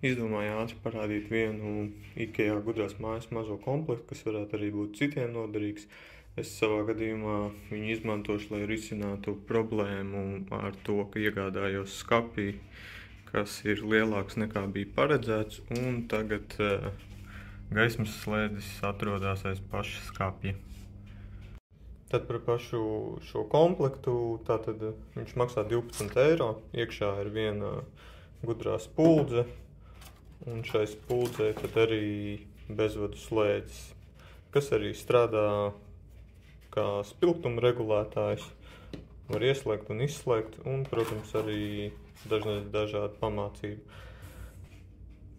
Izdomāju ātri parādīt vienu IKEA gudrās mājas mazo komplektu, kas varētu arī būt citiem noderīgs. Es savā gadījumā viņu izmantošu, lai risinātu problēmu ar to, ka iegādājos skapī, kas ir lielāks nekā bija paredzēts, un tagad gaismas slēdzis atrodas aiz paša skapja. Tad par pašu šo komplektu, tātad viņš maksā 12 eiro, iekšā ir viena gudrā spuldze, un šai spuldzei tad arī bezvadu slēdzis, kas arī strādā kā spilgtuma regulētājs, var ieslēgt un izslēgt, un, protams, arī dažādu pamācību.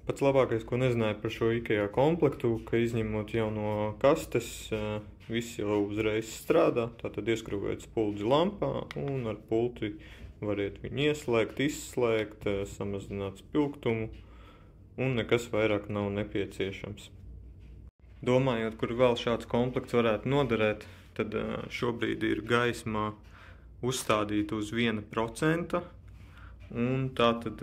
Pats labākais, ko nezināju par šo IKEA komplektu, ka izņemot jau no kastes, viss jau uzreiz strādā, tātad ieskrūvēt spuldzi lampā, un ar pulti variet viņu ieslēgt, izslēgt, samazināt spilgtumu, un nekas vairāk nav nepieciešams. Domājot, kur vēl šāds komplekts varētu noderēt, tad šobrīd ir gaisma uzstādīta uz 1%, un tātad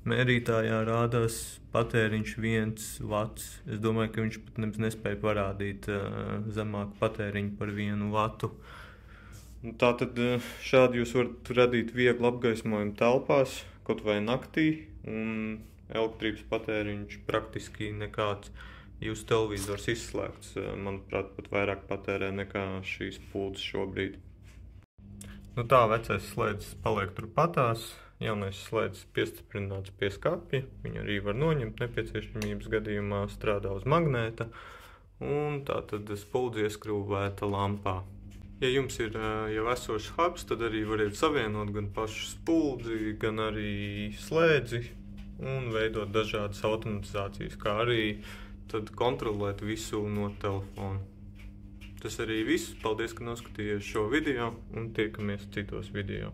mērītājā rādās patēriņš 1 vats. Es domāju, ka viņš pat nemaz nespēja parādīt zemāku patēriņu par 1 vatu. Tātad šādi jūs varat radīt vieglu apgaismojumu telpās, kaut vai naktī, un elektrības patēriņš praktiski nekāds. Jūsu televizors izslēgts, manuprāt, pat vairāk patērē nekā šīs spuldzes šobrīd. Nu tā, vecais slēdzis paliek turpatās, jaunais slēdzis piestiprināts pie skapja, viņu arī var noņemt nepieciešamības gadījumā, strādā uz magnēta, un tā tad spuldze ieskrūvēta lampā. Ja jums ir jau esošs hubs, tad arī variet savienot gan pašu spuldzi, gan arī slēdzi un veidot dažādas automatizācijas, kā arī tad kontrolēt visu no telefona. Tas arī viss. Paldies, ka noskatījāties šo video, un tiekamies citos video.